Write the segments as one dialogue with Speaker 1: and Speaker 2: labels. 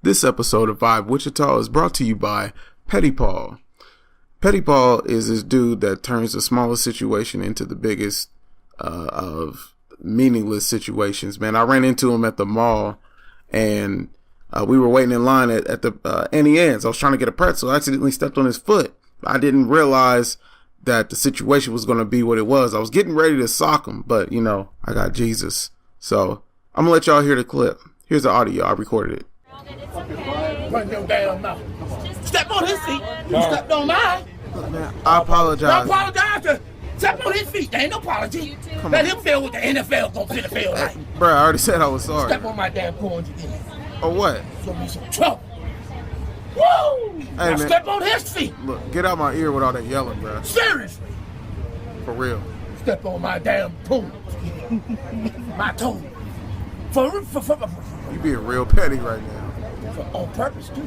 Speaker 1: This episode of Vibe Wichita is brought to you by Petty Paul. Petty Paul is this dude that turns the smallest situation into the biggest of meaningless situations. Man, I ran into him at the mall, and we were waiting in line at the Annie Ann's. I was trying to get a pretzel. I accidentally stepped on his foot. I didn't realize that the situation was going to be what it was. I was getting ready to sock him, but, you know, I got Jesus. So I'm going to let y'all hear the clip. Here's the audio. I recorded it.
Speaker 2: It's okay.
Speaker 3: Run your damn mouth. Step on his feet. You stepped on mine.
Speaker 1: Man, I apologize.
Speaker 3: Don't apologize. Step on his feet. There ain't no apology. Let him feel what the NFL gonna fit the field like.
Speaker 1: Bro, I already said I was sorry.
Speaker 3: Step on my damn corns again.
Speaker 1: Or what?
Speaker 3: Show me some trouble. Woo!
Speaker 1: Hey,
Speaker 3: now
Speaker 1: man.
Speaker 3: step on his feet.
Speaker 1: Look, get out my ear with all that yelling, bro.
Speaker 3: Seriously.
Speaker 1: For real.
Speaker 3: Step on my damn toes. My toes.
Speaker 1: You being real petty right now.
Speaker 3: On purpose, too.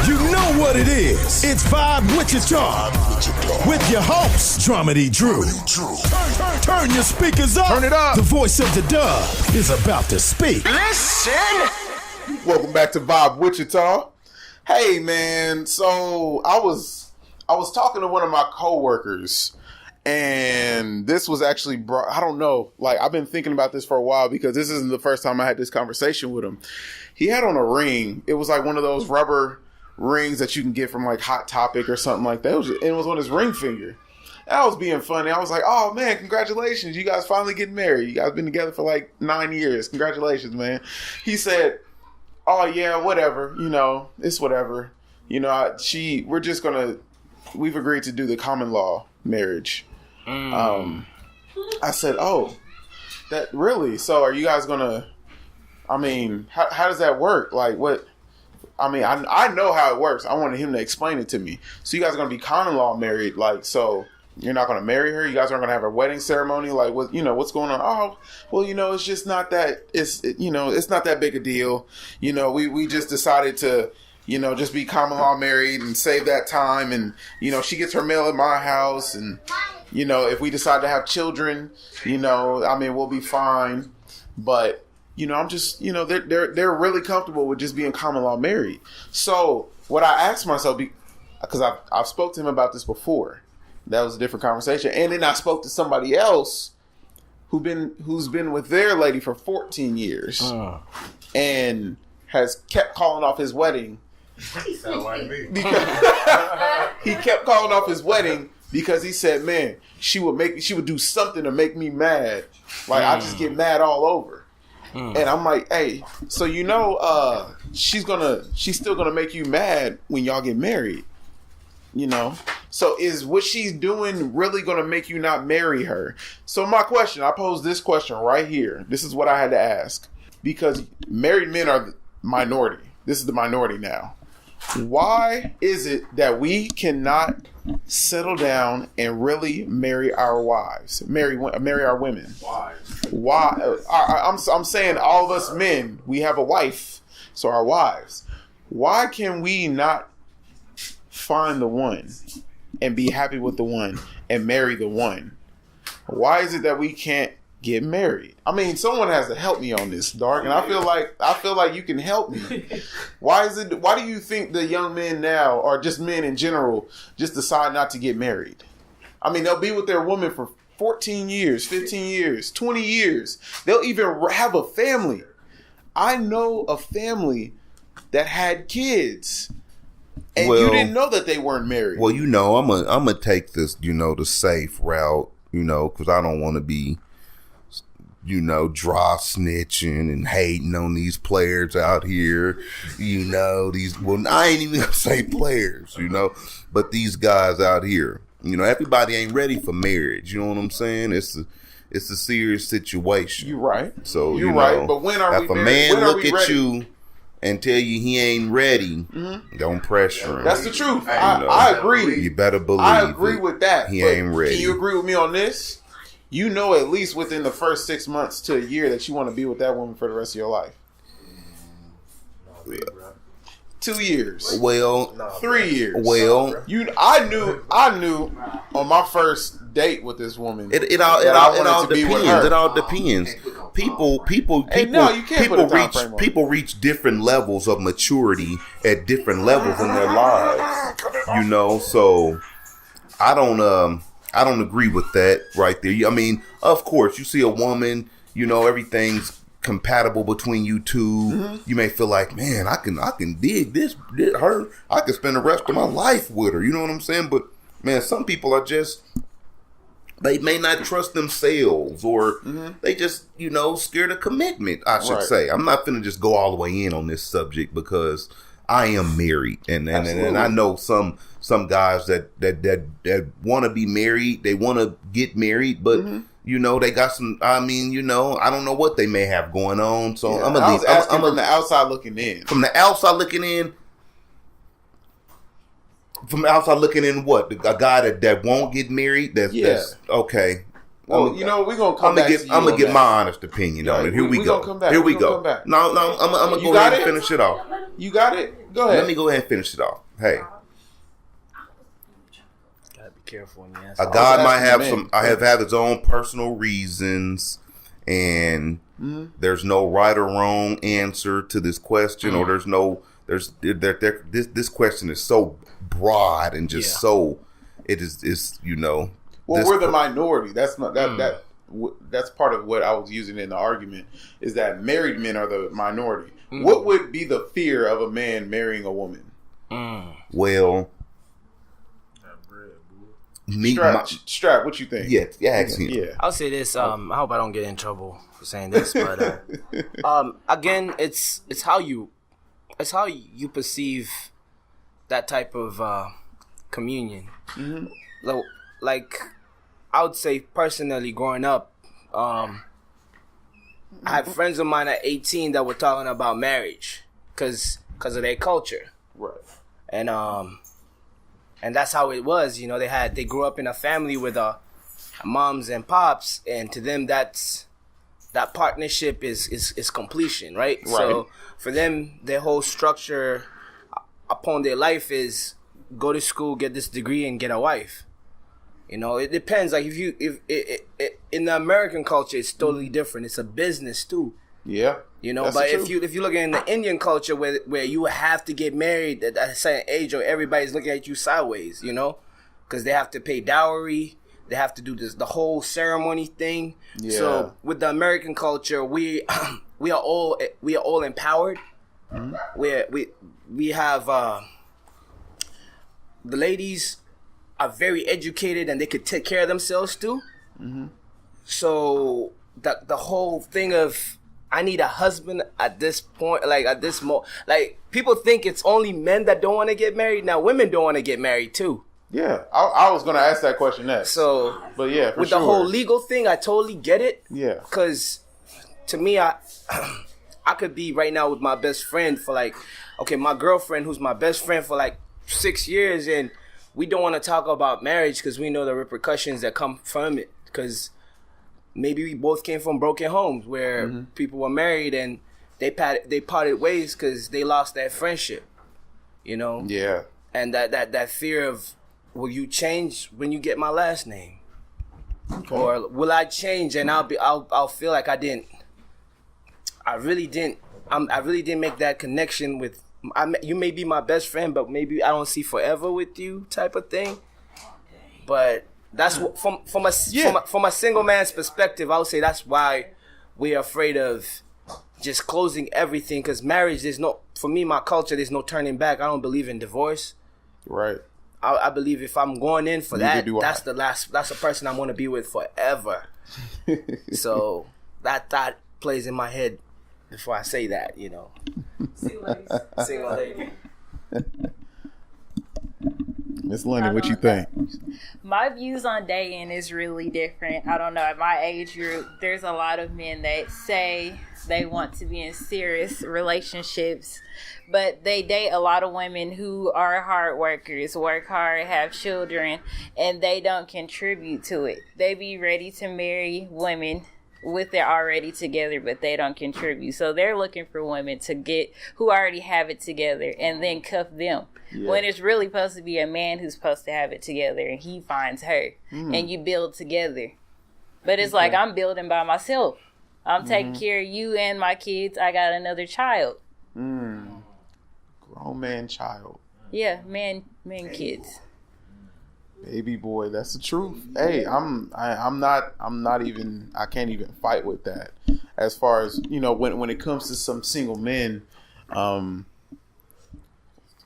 Speaker 4: You know what it is. It's Vibe Wichita with your host, Dramedy Drew. Turn your speakers up.
Speaker 1: Turn it up.
Speaker 4: The voice of the dub is about to speak.
Speaker 1: Listen. Welcome back to Vibe Wichita. Hey, man. So I was talking to one of my coworkers, and this was actually brought, I don't know, like I've been thinking about this for a while because this isn't the first time I had this conversation with him. He had on a ring. It was like one of those rubber rings that you can get from like Hot Topic or something like that. It was on his ring finger. And I was being funny. I was like, oh man, congratulations. You guys finally getting married. You guys been together for like 9 years. Congratulations, man. He said, oh yeah, whatever. You know, it's whatever. You know, we've agreed to do the common law marriage. I said, oh, that really? So are you guys gonna, I mean, how does that work? Like what, I mean, I know how it works. I wanted him to explain it to me. So you guys are gonna be common law married, like, so you're not gonna marry her? You guys aren't gonna have a wedding ceremony? Like what, you know, what's going on? Oh, well, you know, it's just not that, it's not that big a deal. You know, we just decided to, you know, just be common law married and save that time. And, you know, she gets her mail at my house. And, you know, if we decide to have children, you know, I mean, we'll be fine. But, you know, I'm just, you know, they're really comfortable with just being common law married. So what I asked myself, because I've spoke to him about this before. That was a different conversation. And then I spoke to somebody else who's been with their lady for 14 years and has kept calling off his wedding.
Speaker 5: Sound like me.
Speaker 1: Because he kept calling off his wedding because he said, man, she would do something to make me mad. Like I just get mad all over. And I'm like, hey, so you know, she's still gonna make you mad when y'all get married. You know? So is what she's doing really gonna make you not marry her? So my question, I pose this question right here. This is what I had to ask. Because married men are the minority. This is the minority now. Why is it that we cannot settle down and really marry our wives, marry our women? Why? I'm saying all of us men, we have a wife, so our wives. Why can we not find the one and be happy with the one and marry the one? Why is it that we can't get married? I mean, someone has to help me on this, Dark, and I feel like you can help me. Why do you think the young men now, or just men in general, just decide not to get married? I mean, they'll be with their woman for 14 years, 15 years, 20 years. They'll even have a family. I know a family that had kids, and you didn't know that they weren't married.
Speaker 5: Well, you know, I'm gonna take this, you know, the safe route, you know, because I don't want to be, you know, dry snitching and hating on these players out here, you know, I ain't even gonna say players, you know, but these guys out here, you know, everybody ain't ready for marriage, you know what I'm saying? It's a serious situation.
Speaker 1: You're right.
Speaker 5: So,
Speaker 1: you're
Speaker 5: you know,
Speaker 1: right, but when are we
Speaker 5: if a
Speaker 1: married?
Speaker 5: man look at you and tell you he ain't ready, don't pressure him.
Speaker 1: That's the truth.
Speaker 5: You know,
Speaker 1: I agree.
Speaker 5: You better believe
Speaker 1: I agree with that.
Speaker 5: He ain't ready.
Speaker 1: Can you agree with me on this? You know, at least within the first 6 months to a year that you want to be with that woman for the rest of your life. 2 years.
Speaker 5: Well,
Speaker 1: 3 years.
Speaker 5: Well,
Speaker 1: I knew on my first date with this woman.
Speaker 5: It all depends. It all depends. People.
Speaker 1: No, you can't put a time frame on it.
Speaker 5: People reach different levels of maturity at different levels in their lives. You know, so I don't agree with that right there. I mean, of course, you see a woman, you know, everything's compatible between you two. Mm-hmm. You may feel like, man, I can dig her. I can spend the rest of my life with her. You know what I'm saying? But man, some people are just, they may not trust themselves, or they just, you know, scared of commitment, I should say. I'm not finna just go all the way in on this subject because I am married, and I know some guys that want to be married, they want to get married, but you know, they got some. I mean, you know, I don't know what they may have going on. So I'm gonna leave. I'm
Speaker 1: from the outside looking in.
Speaker 5: From the outside looking in. From the outside looking in, what, a guy that won't get married? That's okay.
Speaker 1: Well, you know, we're gonna come back.
Speaker 5: I'm gonna get my honest opinion on it. Here we go. Here we go. No, I'm gonna go ahead and finish it off.
Speaker 1: You got it. Go ahead.
Speaker 5: Let me go ahead and finish it off. Hey.
Speaker 6: Careful when you
Speaker 5: a guy might have some. I have had his own personal reasons, and there's no right or wrong answer to this question, or this question is so broad and just so it is you know.
Speaker 1: Well, we're the minority. That's not that's part of what I was using in the argument, is that married men are the minority. What would be the fear of a man marrying a woman?
Speaker 5: Well.
Speaker 1: Strap, what you think?
Speaker 5: Yeah, ask him.
Speaker 6: Yeah. I'll say this. I hope I don't get in trouble for saying this, but again, it's how you perceive that type of communion. Like I would say personally, growing up, I had friends of mine at 18 that were talking about marriage because of their culture,
Speaker 1: right?
Speaker 6: And that's how it was, you know. They grew up in a family with moms and pops, and to them that partnership is completion, right? So for them, their whole structure upon their life is go to school, get this degree, and get a wife. You know, it depends. Like if in the American culture, it's totally different. It's a business too.
Speaker 1: Yeah.
Speaker 6: You know, but if you look in the Indian culture where you have to get married at a certain age, or everybody's looking at you sideways, you know, because they have to pay dowry, they have to do the whole ceremony thing. Yeah. So with the American culture, we are all empowered. We have the ladies are very educated and they could take care of themselves too. So the whole thing of I need a husband at this point, like at this moment. Like, people think it's only men that don't want to get married. Now, women don't want to get married too.
Speaker 1: Yeah, I was going to ask that question next.
Speaker 6: So,
Speaker 1: but yeah,
Speaker 6: with the whole legal thing, I totally get it.
Speaker 1: Yeah.
Speaker 6: Because to me, I could be right now with my best friend for my girlfriend who's my best friend for 6 years, and we don't want to talk about marriage because we know the repercussions that come from it. Because maybe we both came from broken homes where people were married and they parted ways because they lost that friendship, you know?
Speaker 1: Yeah.
Speaker 6: And that fear of, will you change when you get my last name? Okay. Or will I change and I'll feel like I really didn't make that connection with, you may be my best friend, but maybe I don't see forever with you type of thing. But that's from a single man's perspective, I would say that's why we're afraid of just closing everything. Because marriage, for me, my culture, there's no turning back. I don't believe in divorce.
Speaker 1: Right.
Speaker 6: I believe if I'm going in for that, that's the person I'm going to be with forever. So that thought plays in my head before I say that, you know. Single lady.
Speaker 1: Miss Lenny, what you think?
Speaker 2: My views on dating is really different. I don't know. At my age group, there's a lot of men that say they want to be in serious relationships, but they date a lot of women who are hard workers, work hard, have children, and they don't contribute to it. They be ready to marry women with it already together, but they don't contribute. So they're looking for women who already have it together and then cuff them. Yeah. When it's really supposed to be a man who's supposed to have it together and he finds her and you build together. But it's like, I'm building by myself. I'm taking care of you and my kids. I got another child.
Speaker 1: Grown man child.
Speaker 2: Yeah, man kids.
Speaker 1: Baby boy, that's the truth. Hey, I can't even fight with that. As far as, when it comes to some single men,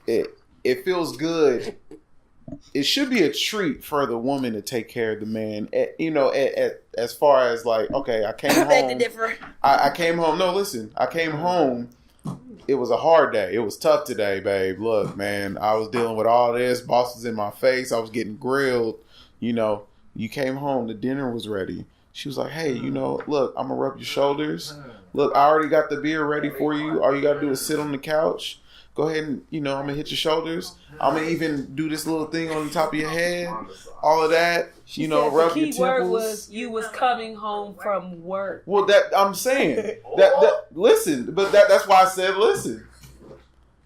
Speaker 1: it feels good. It should be a treat for the woman to take care of the man. As far as like, okay, I came home. I came home. No, listen, I came home. It was a hard day. It was tough today, babe. Look, man, I was dealing with all this. Boss was in my face. I was getting grilled. You came home. The dinner was ready. She was like, hey, look, I'm going to rub your shoulders. Look, I already got the beer ready for you. All you got to do is sit on the couch. Go ahead and, I'm going to hit your shoulders. I'm going to even do this little thing on the top of your head. All of that. Rub your temples. The key word was
Speaker 7: you was coming home from work.
Speaker 1: Well, that I'm saying. that listen, but that's why I said listen.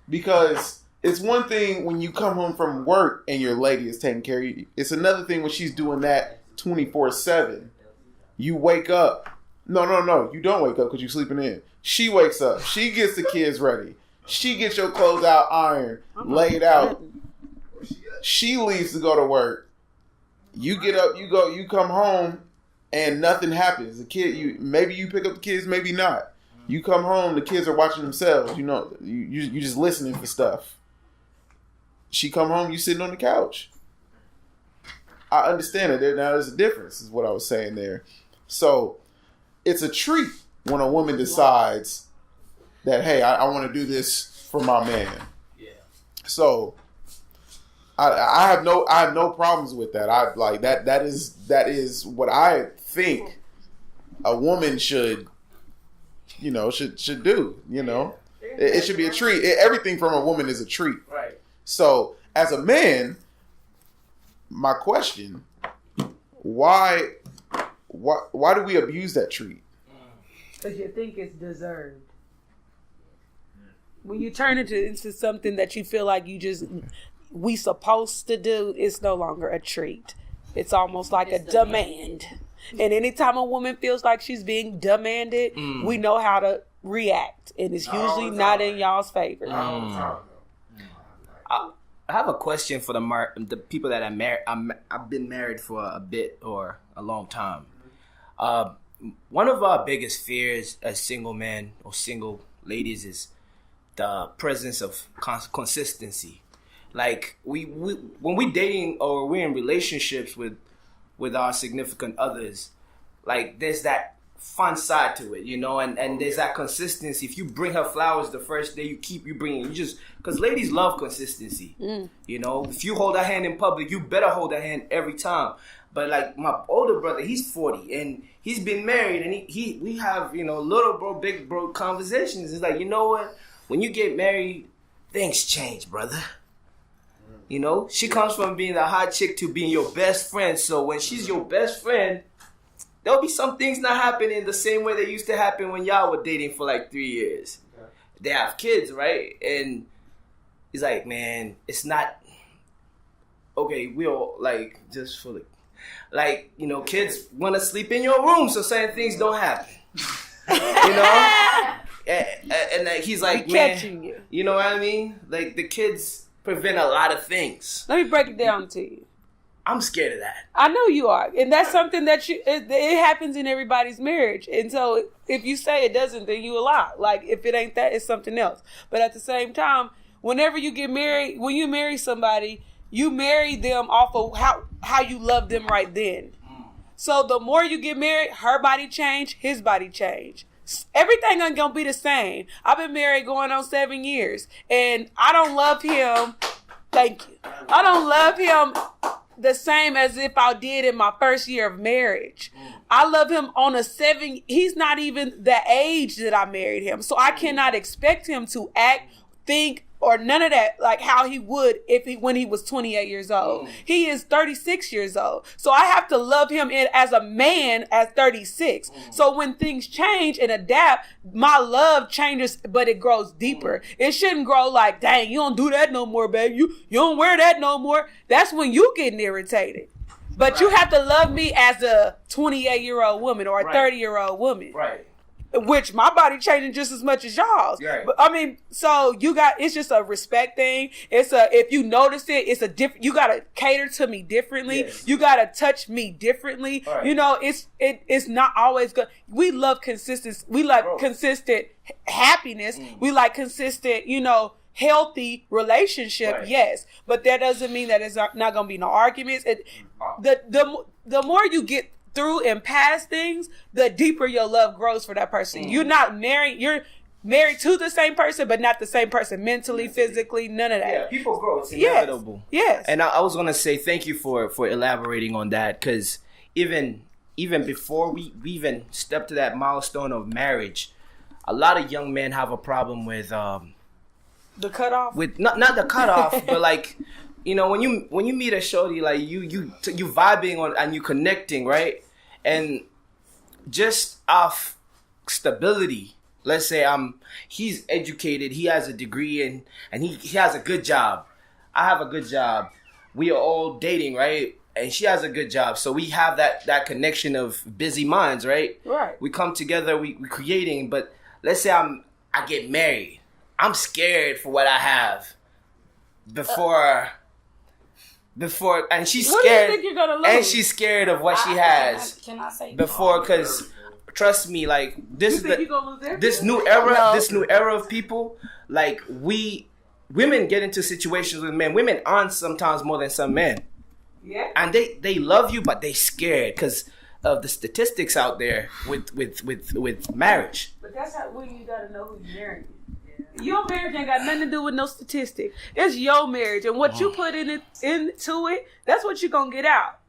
Speaker 1: Because it's one thing when you come home from work and your lady is taking care of you. It's another thing when she's doing that 24/7. You wake up. No. You don't wake up because you're sleeping in. She wakes up. She gets the kids ready. She gets your clothes out, ironed, laid out. She leaves to go to work. You get up, you go, you come home, and nothing happens. The kid, maybe you pick up the kids, maybe not. You come home, the kids are watching themselves. You just listening for stuff. She come home, you sitting on the couch. I understand it. Now there's a difference, is what I was saying there. So it's a treat when a woman decides that, hey, I want to do this for my man. Yeah. So I have no problems with that. I like that. That is what I think a woman should do. It should be a treat. Everything from a woman is a treat.
Speaker 6: Right.
Speaker 1: So as a man, my question: why do we abuse that treat?
Speaker 7: Because you think it's deserved. When you turn it into something that you feel like we supposed to do, it's no longer a treat. It's almost like a demand. And anytime a woman feels like she's being demanded, we know how to react. And it's usually not in y'all's favor.
Speaker 6: I have a question for the people that are married. I've been married for a bit or a long time. One of our biggest fears as single men or single ladies is the presence of consistency. Like we when we dating or we're in relationships with our significant others, like there's that fun side to it, and there's that consistency. If you bring her flowers the first day, because ladies love consistency. If you hold her hand in public, you better hold her hand every time. But like my older brother, he's 40 and he's been married, and we have little bro, big bro conversations. It's like, you know what? When you get married, things change, brother. She comes from being a hot chick to being your best friend. So when she's your best friend, there'll be some things not happening the same way they used to happen when y'all were dating for like 3 years. Okay. They have kids, right? And he's like, man, it's not okay. We'll like just for kids want to sleep in your room, so certain things don't happen. And he's like, man, you know what I mean? Like the kids prevent a lot of things.
Speaker 7: Let me break it down to you.
Speaker 6: I'm scared of that.
Speaker 7: I know you are. And that's something that it happens in everybody's marriage. And so if you say it doesn't, then you a lie. Like if it ain't that, it's something else. But at the same time, whenever you get married, when you marry somebody, you marry them off of how you love them right then. So the more you get married, her body change, his body change. Everything ain't gonna be the same. I've been married going on 7 years, and I don't love him. Thank you. I don't love him the same as if I did in my first year of marriage. I love him on a 7. He's not even the age that I married him, so I cannot expect him to act, think, or none of that, like how he would when he was 28 years old. He is 36 years old. So I have to love him as a man at 36. So when things change and adapt, my love changes, but it grows deeper. It shouldn't grow like, dang, you don't do that no more, babe. You don't wear that no more. That's when you getting irritated. But you have to love me as a 28-year-old woman or a 30-year-old woman.
Speaker 6: Right.
Speaker 7: Which my body changing just as much as y'all's.
Speaker 6: Right.
Speaker 7: But I mean, so it's just a respect thing. If you notice it, it's a different. You gotta cater to me differently.
Speaker 6: Yes.
Speaker 7: You gotta touch me differently.
Speaker 6: Right.
Speaker 7: You know, it's not always good. We love consistency. We like consistent happiness. We like consistent, healthy relationship.
Speaker 6: Right.
Speaker 7: Yes, but that doesn't mean that it's not gonna be no arguments. The more you get through and past things, the deeper your love grows for that person. You're not married. You're married to the same person, but not the same person mentally, physically, none of that.
Speaker 6: Yeah, people grow. It's inevitable.
Speaker 7: Yes.
Speaker 6: And I was gonna say thank you for elaborating on that, because even before we even step to that milestone of marriage, a lot of young men have a problem with
Speaker 7: The cutoff.
Speaker 6: with not the cutoff, but like, when you meet a shorty, like you vibing on and you connecting, right? And just off stability. Let's say he's educated, he has a degree, and he has a good job. I have a good job. We are all dating, right? And she has a good job. So we have that connection of busy minds, right?
Speaker 7: Right.
Speaker 6: We come together, we creating, but let's say I get married. I'm scared for what I have before and she's
Speaker 7: What
Speaker 6: scared.
Speaker 7: do you think you're gonna lose?
Speaker 6: And she's scared of what she has
Speaker 8: Can I say
Speaker 6: before, because trust me, like this is
Speaker 7: think you gonna lose everything?
Speaker 6: this new era of people, like women get into situations with men. Women aren't sometimes more than some men.
Speaker 7: Yeah.
Speaker 6: And they love you, but they scared because of the statistics out there with marriage.
Speaker 7: But that's when you gotta know who you're marrying. Your marriage ain't got nothing to do with no statistic. It's your marriage, and what you put into it, that's what you're gonna get out.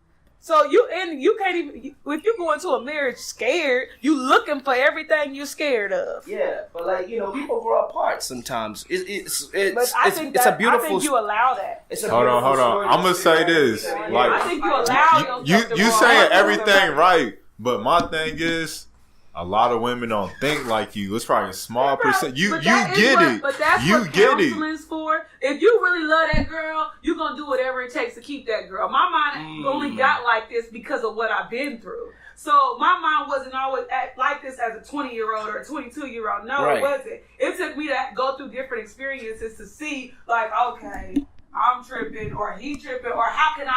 Speaker 7: So you can't even, if you go into a marriage scared, you looking for everything you're scared of.
Speaker 6: Yeah, but like people grow apart sometimes. It's
Speaker 7: But I think
Speaker 6: a beautiful.
Speaker 7: I think you allow that.
Speaker 6: It's a
Speaker 1: Hold on.
Speaker 6: beautiful story
Speaker 1: I'm gonna
Speaker 6: to
Speaker 1: say
Speaker 6: see.
Speaker 1: this.
Speaker 7: I
Speaker 1: Like,
Speaker 7: think you allow yourself to
Speaker 1: you
Speaker 7: grow
Speaker 1: saying
Speaker 7: apart.
Speaker 1: everything right, but my thing is, a lot of women don't think like you. It's probably a small percent. You
Speaker 7: But
Speaker 1: get
Speaker 7: that is what-
Speaker 1: it.
Speaker 7: But that's
Speaker 1: You
Speaker 7: what
Speaker 1: get it.
Speaker 7: counseling's for. If you really love that girl, you're going to do whatever it takes to keep that girl. My mind only got like this because of what I've been through. So my mind wasn't always like this as a 20-year-old or a 22-year-old. No,
Speaker 6: Right.
Speaker 7: it wasn't. It took me to go through different experiences to see, like, okay, I'm tripping, or he tripping, or how can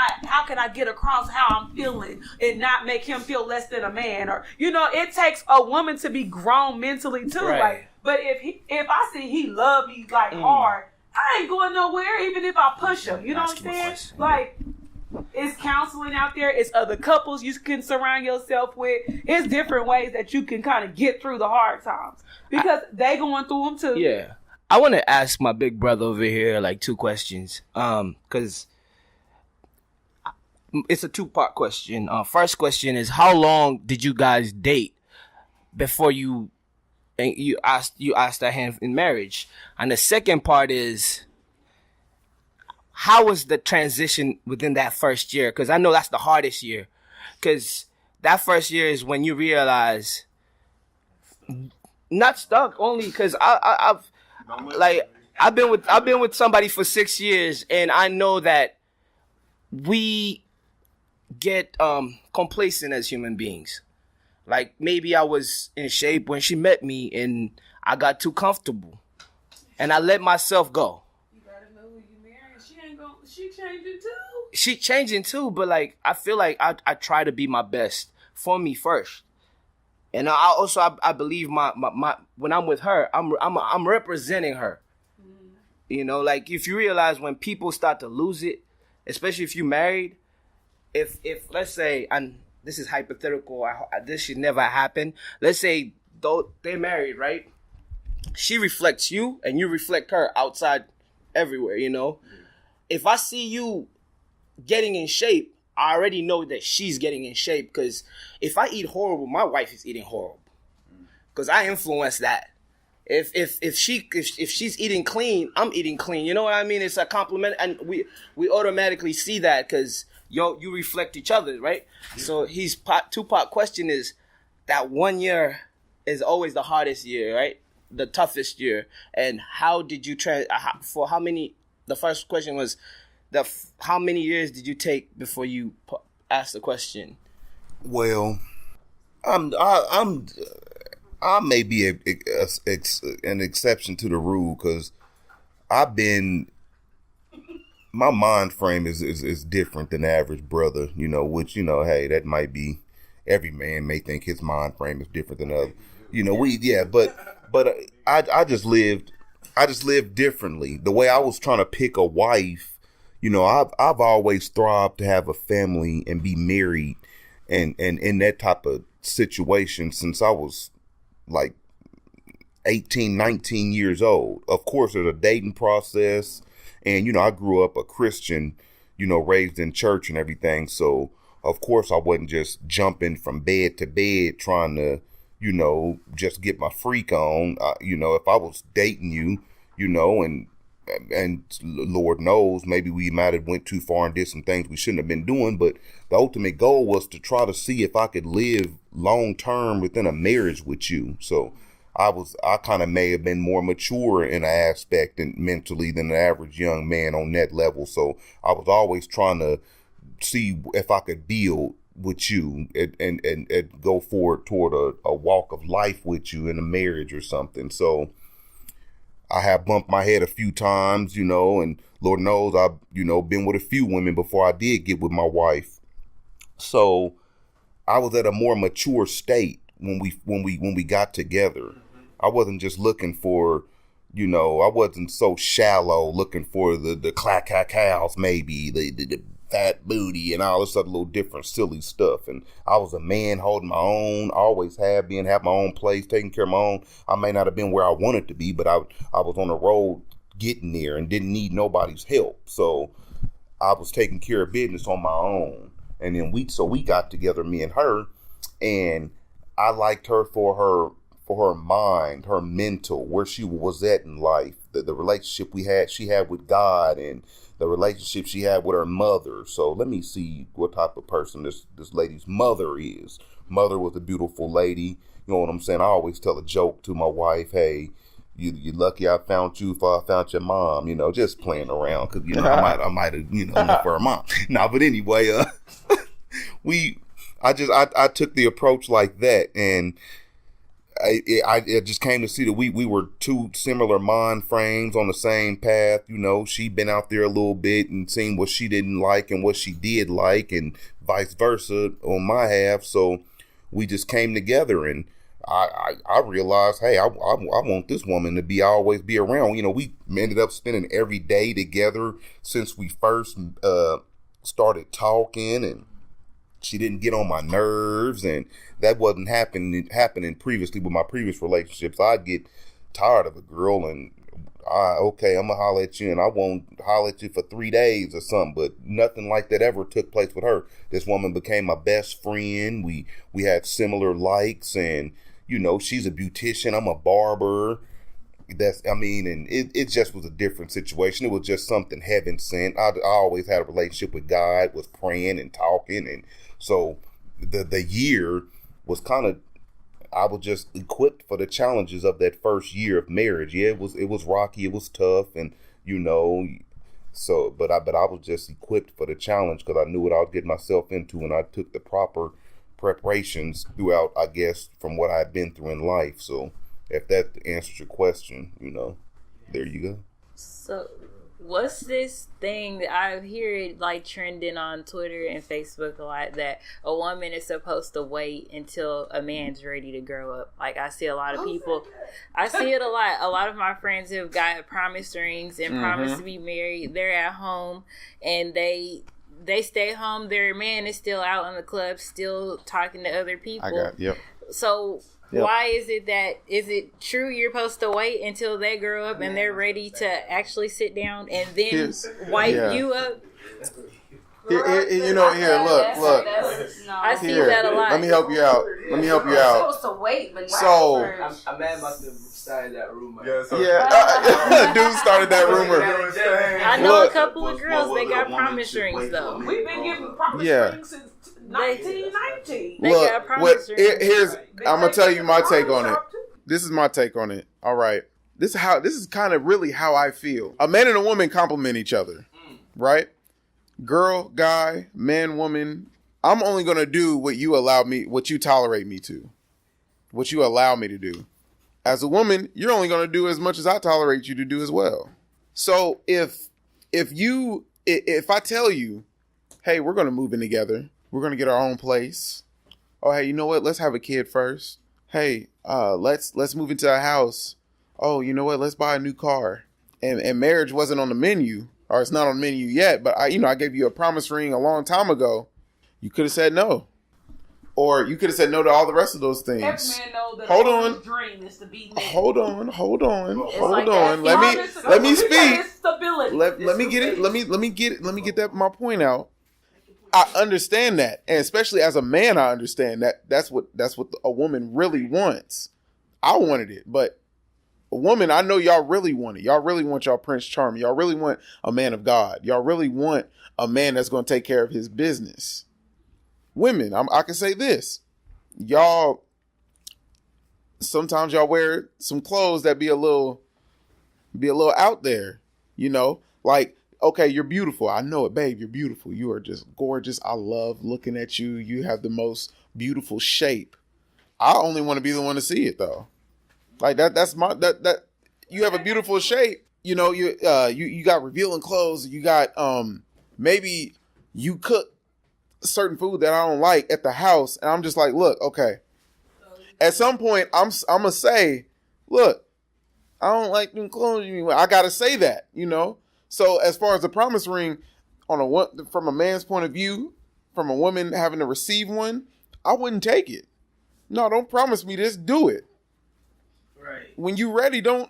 Speaker 7: I get across how I'm feeling and not make him feel less than a man, or it takes a woman to be grown mentally too.
Speaker 6: Right.
Speaker 7: Like, but if I see he love me like hard, I ain't going nowhere even if I push him. You know what I'm saying? Like, it's counseling out there. It's other couples you can surround yourself with. It's different ways that you can kind of get through the hard times because they going through them too.
Speaker 6: Yeah. I want to ask my big brother over here like 2 questions, because it's a 2-part question. First question is, how long did you guys date before you asked that hand in marriage? And the second part is, how was the transition within that first year? Because I know that's the hardest year, because that first year is when you realize, not stuck only because I've been with somebody for 6 years, and I know that we get complacent as human beings. Like, maybe I was in shape when she met me and I got too comfortable and I let myself go.
Speaker 7: You gotta know who you marrying. She changing too.
Speaker 6: She changing too, but like, I feel like I try to be my best for me first. And I believe my when I'm with her, I'm representing her. Like, if you realize when people start to lose it, especially if you're married, if let's say, and this is hypothetical, this should never happen. Let's say though they're married, right? She reflects you and you reflect her outside everywhere, If I see you getting in shape, I already know that she's getting in shape, because if I eat horrible, my wife is eating horrible, because I influence that. if she's eating clean, I'm eating clean. You know what I mean? It's a compliment, and we automatically see that because you reflect each other, right? So Tupac question is that 1 year is always the hardest year, right? The toughest year. And how did you for how many? The first question was how many years did you take before you asked the question?
Speaker 5: Well, I may be an exception to the rule because my mind frame is different than the average brother, which, hey, that might be, every man may think his mind frame is different than other. But I just lived differently. The way I was trying to pick a wife, I've always thrived to have a family and be married and in that type of situation since I was like 18, 19 years old. Of course, there's a dating process. And, I grew up a Christian, raised in church and everything. So, of course, I wasn't just jumping from bed to bed trying to, just get my freak on. If I was dating you, and Lord knows, maybe we might have went too far and did some things we shouldn't have been doing. But the ultimate goal was to try to see if I could live long term within a marriage with you. So I kind of may have been more mature in an aspect and mentally than the average young man on that level. So I was always trying to see if I could build with you and go forward toward a walk of life with you in a marriage or something. So I have bumped my head a few times, and Lord knows I've, been with a few women before I did get with my wife. So I was at a more mature state when we got together. I wasn't just looking for, I wasn't so shallow looking for the clack cows, maybe the fat booty and all this other little different silly stuff. And I was a man holding my own, always have my own place, taking care of my own. I may not have been where I wanted to be, but I was on the road getting there and didn't need nobody's help. So I was taking care of business on my own. And then we got together, me and her, and I liked her for her mind, her mental, where she was at in life, the relationship she had with God, and the relationship she had with her mother. So let me see what type of person this lady's mother is. Mother was a beautiful lady. You know what I'm saying? I always tell a joke to my wife, hey, you're lucky I found you before I found your mom, just playing around because, I might have, looked for her mom. But anyway, I took the approach like that, and I just came to see that we were two similar mind frames on the same path. She'd been out there a little bit and seen what she didn't like and what she did like, and vice versa on my half. So we just came together, and I realized, hey, I want this woman to always be around. We ended up spending every day together since we first started talking, and she didn't get on my nerves, and that wasn't happening previously with my previous relationships. I'd get tired of a girl, and I'm gonna holler at you, and I won't holler at you for 3 days or something. But nothing like that ever took place with her. This woman became my best friend. We had similar likes, and she's a beautician, I'm a barber. And it just was a different situation. It was just something heaven sent. I always had a relationship with God, was praying and talking, and so the year was I was just equipped for the challenges of that first year of marriage. Yeah, it was rocky, it was tough, and but I was just equipped for the challenge because I knew what I was getting myself into, and I took the proper preparations throughout, I guess, from what I had been through in life. So if that answers your question, there you go.
Speaker 2: So what's this thing that I hear it like trending on Twitter and Facebook a lot, that a woman is supposed to wait until a man's ready to grow up? Like, I see a lot of people, I see it a lot. A lot of my friends who've got promised rings and promised to be married, they're at home and they stay home. Their man is still out in the club, still talking to other people. So why is it true you're supposed to wait until they grow up and they're ready to actually sit down and then wipe you up?
Speaker 1: Here, look.
Speaker 2: I see
Speaker 1: Here,
Speaker 2: that a lot.
Speaker 1: let me help you out.
Speaker 8: supposed to wait, but
Speaker 1: So,
Speaker 6: A man must have started that rumor.
Speaker 1: yeah, dude started that rumor.
Speaker 2: I know
Speaker 1: Look.
Speaker 2: a couple of girls, they got promise rings, though.
Speaker 7: We've been giving promise
Speaker 1: Yeah.
Speaker 7: rings since 1919.
Speaker 2: They
Speaker 1: Look,
Speaker 2: got promise rings.
Speaker 1: here's I'm gonna tell you my take on it. This is my take on it. All right. This is kind of really how I feel. A man and a woman complement each other, right? Girl, guy, man, woman. I'm only gonna do what you tolerate me to, what you allow me to do. As a woman, you're only gonna do as much as I tolerate you to do as well. So if I tell you, hey, we're gonna move in together, we're gonna get our own place. Oh, hey, you know what? Let's have a kid first. Hey, let's move into a house. Oh, you know what? Let's buy a new car. And marriage wasn't on the menu, or it's not on the menu yet. But I gave you a promise ring a long time ago. You could have said no, or you could have said no to all the rest of those things.
Speaker 7: Every man knows that
Speaker 1: Hold
Speaker 7: a
Speaker 1: on.
Speaker 7: woman's dream is to be married.
Speaker 1: Hold on.
Speaker 2: like that.
Speaker 1: Let me speak.
Speaker 7: Stability.
Speaker 1: Let me get it. Let me get that my point out. I understand that, and especially as a man, I understand that that's what a woman really wants. I wanted it, but a woman, I know y'all really want it. Y'all really want y'all Prince Charming. Y'all really want a man of God. Y'all really want a man that's going to take care of his business. Women, I can say this: y'all sometimes y'all wear some clothes that be a little out there, like. Okay, you're beautiful. I know it, babe. You're beautiful. You are just gorgeous. I love looking at you. You have the most beautiful shape. I only want to be the one to see it, though. Like that's you have a beautiful shape. You got revealing clothes. You got maybe you cook certain food that I don't like at the house, and I'm just like, look, okay. At some point, I'm gonna say, look, I don't like them clothes you wear. I gotta say that, So as far as the promise ring, from a man's point of view, from a woman having to receive one, I wouldn't take it. No, don't promise me this. Do it.
Speaker 6: Right.
Speaker 1: When you ready, don't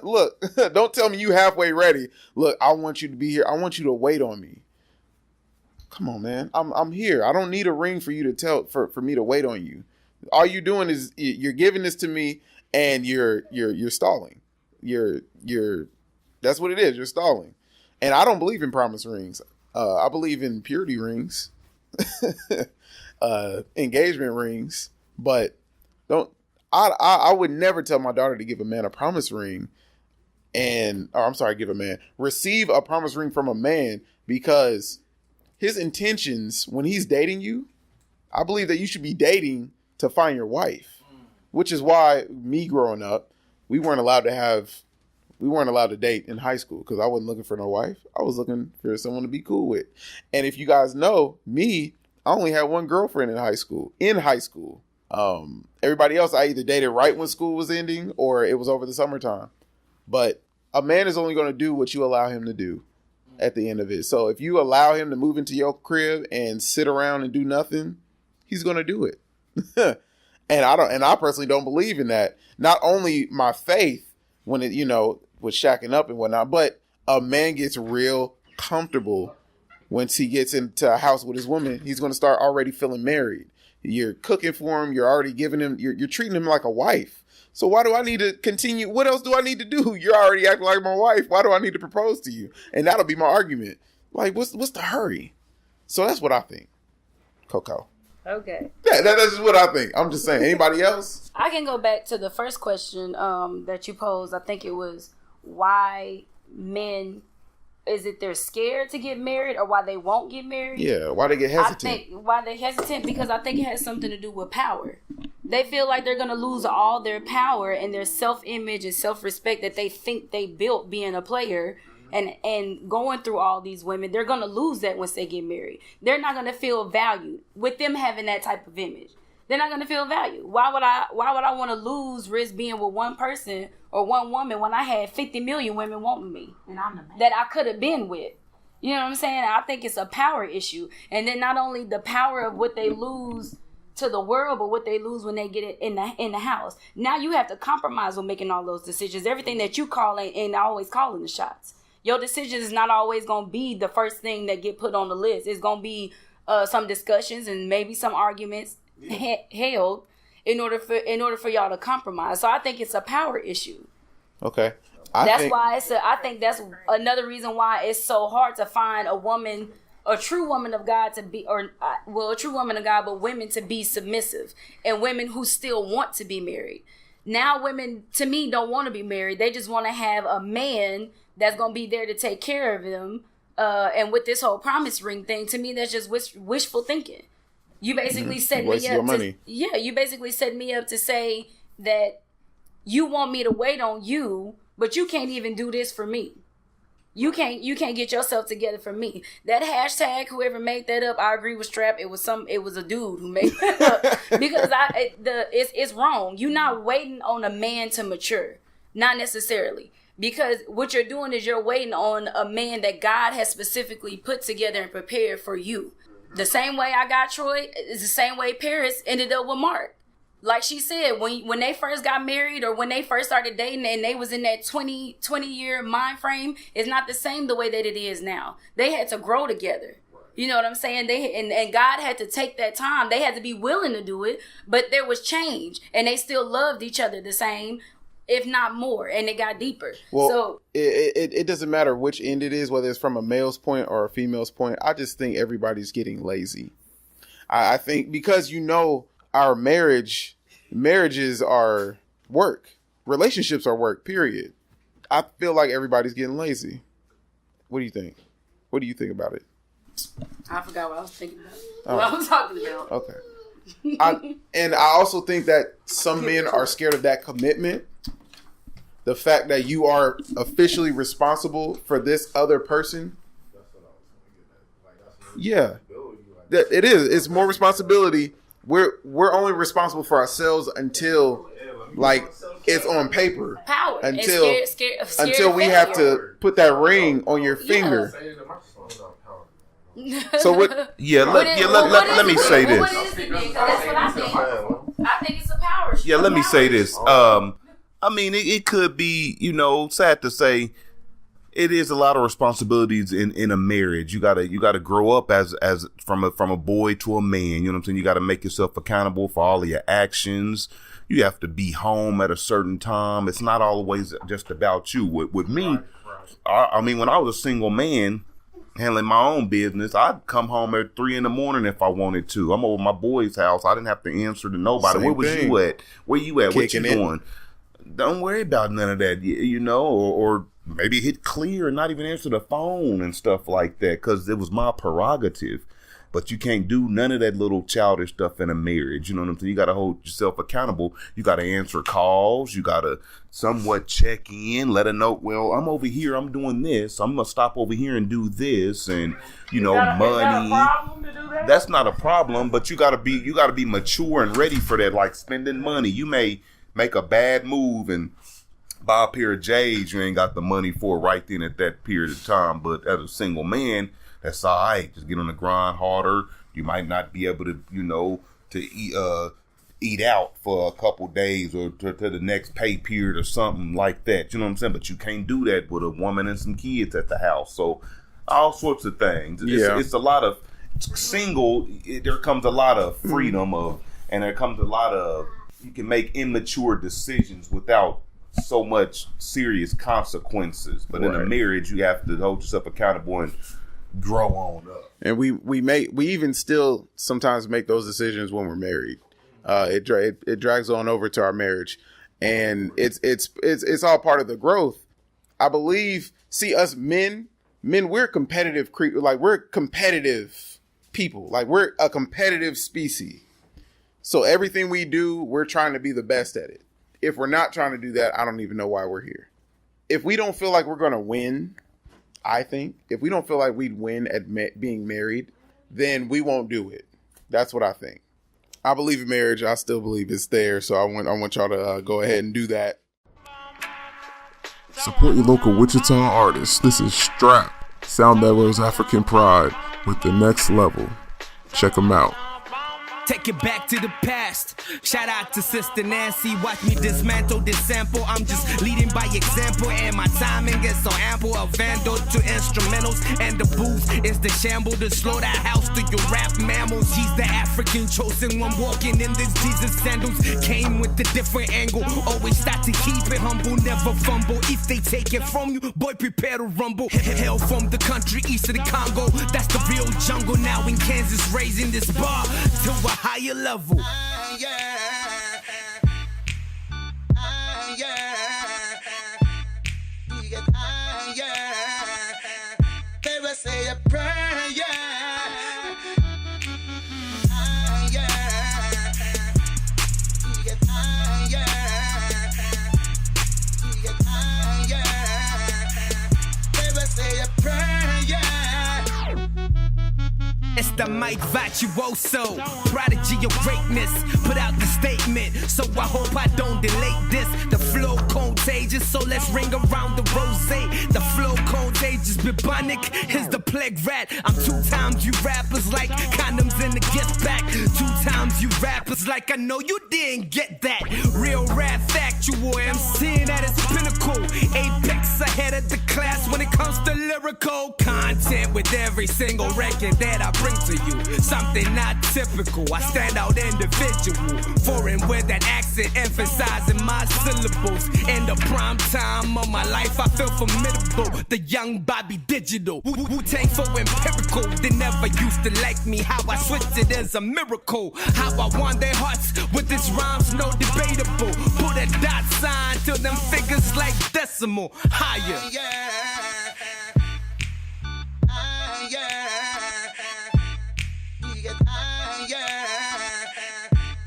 Speaker 1: look. Don't tell me you halfway ready. Look, I want you to be here. I want you to wait on me. Come on, man. I'm here. I don't need a ring for you to for me to wait on you. All you're doing is you're giving this to me, and you're stalling. That's what it is. You're stalling. And I don't believe in promise rings. I believe in purity rings, engagement rings, but I would never tell my daughter to give a man a promise ring receive a promise ring from a man, because his intentions when he's dating you, I believe that you should be dating to find your wife, which is why me growing up, we weren't allowed to date in high school, because I wasn't looking for no wife. I was looking for someone to be cool with. And if you guys know me, I only had one girlfriend in high school. Everybody else I either dated right when school was ending or it was over the summertime. But a man is only going to do what you allow him to do at the end of it. So if you allow him to move into your crib and sit around and do nothing, he's going to do it. And I personally don't believe in that. Not only my faith when it, with shacking up and whatnot, but a man gets real comfortable once he gets into a house with his woman. He's going to start already feeling married. You're cooking for him. You're already giving him, you're treating him like a wife. So why do I need to continue? What else do I need to do? You're already acting like my wife. Why do I need to propose to you? And that'll be my argument. Like, what's the hurry? So that's what I think. Coco.
Speaker 2: Okay.
Speaker 1: Yeah, that's just what I think. I'm just saying. Anybody else?
Speaker 8: I can go back to the first question that you posed. I think it was why men, is it they're scared to get married or why they won't get married?
Speaker 1: Yeah, why they get hesitant?
Speaker 8: I think why they hesitant, because I think it has something to do with power. They feel like they're going to lose all their power and their self-image and self-respect that they think they built being a player. And going through all these women, they're going to lose that once they get married. They're not going to feel valued with them having that type of image. They're not going to feel valued. Why would I want to lose risk being with one person or one woman when I had 50 million women wanting me
Speaker 9: and I'm the man
Speaker 8: that I could have been with? You know what I'm saying? I think it's a power issue. And then not only the power of what they lose to the world, but what they lose when they get it in the house. Now you have to compromise with making all those decisions. Everything that you call ain't always calling the shots. your decisions is not always going to be the first thing that get put on the list. It's going to be some discussions and maybe some arguments held in order for y'all to compromise. So I think it's a power issue.
Speaker 1: Okay.
Speaker 8: I think that's another reason why it's so hard to find a true woman of God to be, a true woman of God, but women to be submissive and women who still want to be married. Now women, to me, don't want to be married. They just want to have a man that's going to be there to take care of them. And with this whole promise ring thing, to me, that's just wishful thinking. You basically set me up you basically set me up to say that you want me to wait on you, but you can't even do this for me. You can't get yourself together for me. That hashtag, whoever made that up, I agree with Strap. It was a dude who made that up because it's wrong. You're not waiting on a man to mature, not necessarily. Because what you're doing is you're waiting on a man that God has specifically put together and prepared for you. The same way I got Troy is the same way Paris ended up with Mark. Like she said, when they first got married or when they first started dating and they was in that 20-year mind frame, it's not the same the way that it is now. They had to grow together. You know what I'm saying? And God had to take that time. They had to be willing to do it, but there was change and they still loved each other the same, if not more, and it got deeper.
Speaker 1: Well,
Speaker 8: so
Speaker 1: it doesn't matter which end it is, whether it's from a male's point or a female's point. I just think everybody's getting lazy. I think because our marriages are work. Relationships are work, period. I feel like everybody's getting lazy. What do you think? What do you think about it?
Speaker 8: I forgot what I was thinking about. What I was talking about.
Speaker 1: Okay. And I also think that some men are scared of that commitment. The fact that you are officially responsible for this other person. Yeah. That it is. It's more responsibility. We're only responsible for ourselves until it's on paper.
Speaker 8: Power.
Speaker 1: Until we have to put that ring on your finger. So what?
Speaker 5: Let me say this.
Speaker 8: What is it then? 'Cause that's what I think. I think it's a power.
Speaker 5: Yeah, let me say this. I mean, it could be, sad to say, it is a lot of responsibilities in a marriage. You gotta grow up as from a boy to a man. You know what I'm saying? You gotta make yourself accountable for all of your actions. You have to be home at a certain time. It's not always just about you. With me, I mean, when I was a single man handling my own business, I'd come home at 3 a.m. if I wanted to. I'm over my boy's house. I didn't have to answer to nobody. Where was you at? Where you at? What you doing? Don't worry about none of that, or maybe hit clear and not even answer the phone and stuff like that, because it was my prerogative. But you can't do none of that little childish stuff in a marriage. You know what I'm saying? You got to hold yourself accountable. You got to answer calls. You got to somewhat check in, let her know, well, I'm over here, I'm doing this. I'm going to stop over here and do this. And, money. That's not a problem, but you got to be mature and ready for that, like spending money. You may make a bad move and buy a pair of J's you ain't got the money for right then at that period of time. But as a single man, that's all right. Just get on the grind harder. You might not be able to, to eat out for a couple days or to the next pay period or something like that. You know what I'm saying? But you can't do that with a woman and some kids at the house. So all sorts of things. It's a lot of there comes a lot of freedom and there comes a lot of, you can make immature decisions without so much serious consequences. But in a marriage, you have to hold yourself accountable and grow on up.
Speaker 1: And we even still sometimes make those decisions when we're married. It drags on over to our marriage, and it's all part of the growth. I believe. See, us men, we're competitive. We're competitive people. Like, we're a competitive species. So everything we do, we're trying to be the best at it. If we're not trying to do that, I don't even know why we're here. If we don't feel like we're going to win, if we don't feel like we'd win at being married, then we won't do it. That's what I think. I believe in marriage. I still believe it's there. So I want y'all to go ahead and do that.
Speaker 9: Support your local Wichita artists. This is Strap, sound that was African pride with the next level. Check them out.
Speaker 10: Take it back to the past. Shout out to Sister Nancy. Watch me dismantle this sample. I'm just leading by example, and my timing is so ample. A vandal to instrumentals, and the booth is the shamble to slow that house to your rap mammals. He's the African chosen one walking in this Jesus sandals. Came with a different angle. Always start to keep it humble, never fumble. If they take it from you, boy, prepare to rumble. Hell from the country east of the Congo. That's the real jungle. Now in Kansas, raising this bar to a higher level.
Speaker 11: They will say a prayer,
Speaker 10: It's the Mike Virtuoso, prodigy of greatness. Put out the statement, so I hope I don't delay this. The flow contagious, so let's ring around the rose. The flow contagious, bubonic is the plague rat. I'm 2 times you rappers like condoms in the gift back. 2 times you rappers like I know you didn't get that. Real rap factual, MCing at its pinnacle. Apex ahead of the class when it comes to lyrical content. With every single record that I bring to you, something not typical. I stand out individual, foreign with that accent, emphasizing my syllables. In the prime time of my life, I feel formidable. The young Bobby Digital, Wu-Tang for empirical. They never used to like me. How I switched it is a miracle. How I won their hearts with this rhymes, no debatable. Put a dot sign to them figures like decimal higher.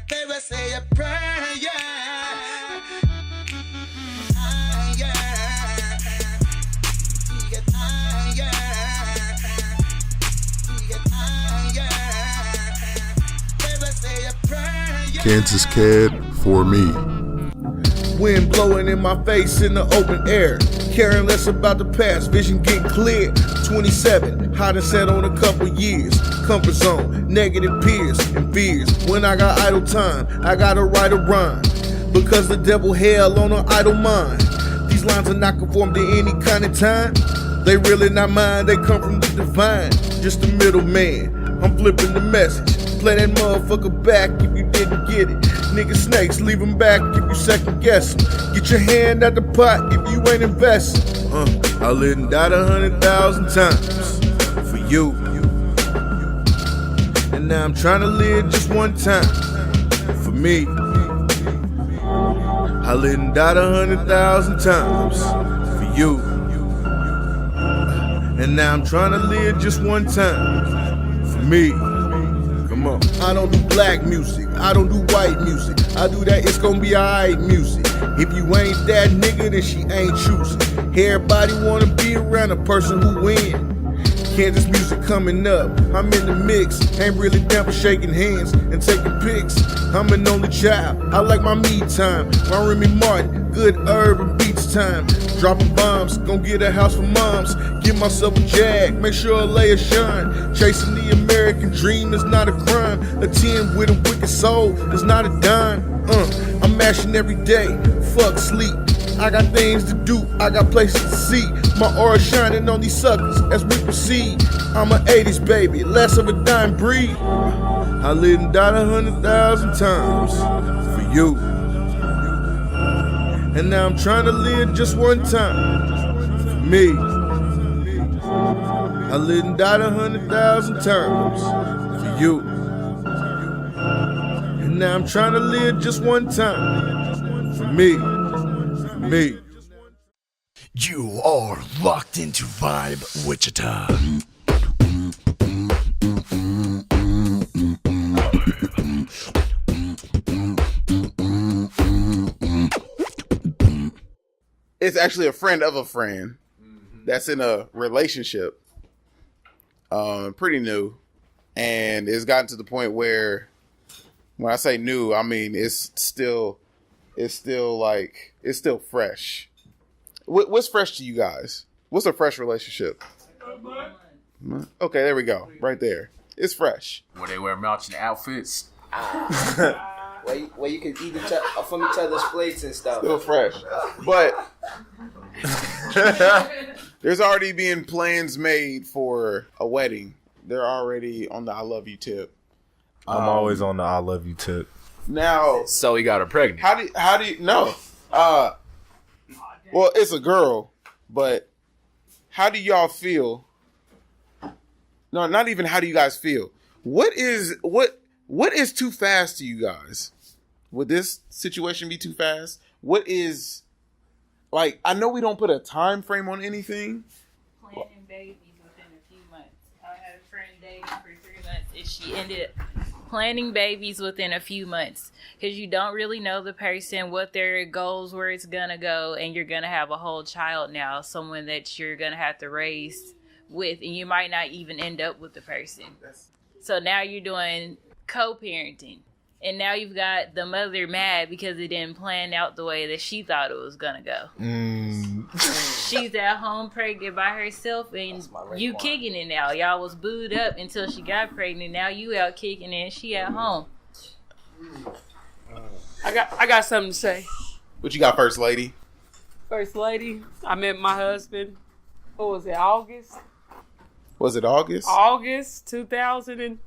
Speaker 11: They will say a prayer,
Speaker 9: Kansas Cad for me.
Speaker 12: Wind blowing in my face in the open air. Caring less about the past, vision getting clear. 27, hot and set on a couple years. Comfort zone, negative peers and fears. When I got idle time, I gotta write a rhyme. Because the devil hell on an idle mind. These lines are not conform to any kind of time. They really not mine, they come from the divine. Just a middleman, I'm flipping the message. Play that motherfucker back if you didn't get it. Nigga snakes, leave them back if you second guess them. Get your hand out the pot if you ain't investing. I lived and died 100,000 times for you. And now I'm trying to live just one time for me. I lived and died 100,000 times for you. And now I'm trying to live just one time for me. Come on. I don't do black music, I don't do white music. I do that, it's gonna be alright music. If you ain't that nigga, then she ain't choosing. Everybody wanna be around a person who win. Kansas music coming up, I'm in the mix. Ain't really down for shaking hands and taking pics. I'm an only child, I like my me time. My Remy Martin, good herb and beats time. Dropping bombs, gon' get a house for moms. Give myself a jag, make sure I lay a shine. Chasing the American dream is not a crime. A 10 with a wicked soul is not a dime. I'm mashing every day, fuck sleep. I got things to do, I got places to see. My aura shining on these suckers as we proceed. I'm an 80s baby, less of a dime breed. I lived and died 100,000 times for you. And now I'm trying to live just one time for me. I lived and died 100,000 times for you. And now I'm trying to live just one time for me. Me.
Speaker 4: You are locked into Vibe Wichita.
Speaker 1: It's actually a friend of a friend that's in a relationship, pretty new, and it's gotten to the point where, when I say new, I mean it's still fresh. What's fresh to you guys? What's a fresh relationship? Okay, there we go. Right there. It's fresh.
Speaker 13: Where they wear matching outfits.
Speaker 6: Where you can eat from each other's plates and stuff.
Speaker 1: Still fresh. But there's already been plans made for a wedding. They're already on the I love you tip.
Speaker 13: I'm always on the I love you tip.
Speaker 1: Now,
Speaker 14: so he got her pregnant.
Speaker 1: How do you no? Well, it's a girl, but how do y'all feel? No, not even how do you guys feel. What is too fast to you guys? Would this situation be too fast? What is, like, I know we don't put a time frame on anything.
Speaker 2: Planning babies within a few months. I had a friend dating for 3 months and she ended up planning babies within a few months because you don't really know the person, what their goals, where it's gonna go, and you're gonna have a whole child now, someone that you're gonna have to raise with, and you might not even end up with the person. So now you're doing co-parenting, and now you've got the mother mad because it didn't plan out the way that she thought it was gonna go. She's at home pregnant by herself, and you kicking it now. Y'all was booed up until she got pregnant. Now you out kicking it, and she at home.
Speaker 7: I got something to say.
Speaker 1: What you got, First Lady?
Speaker 7: First Lady, I met my husband. What was it? August.
Speaker 1: Was it August?
Speaker 7: August 2009.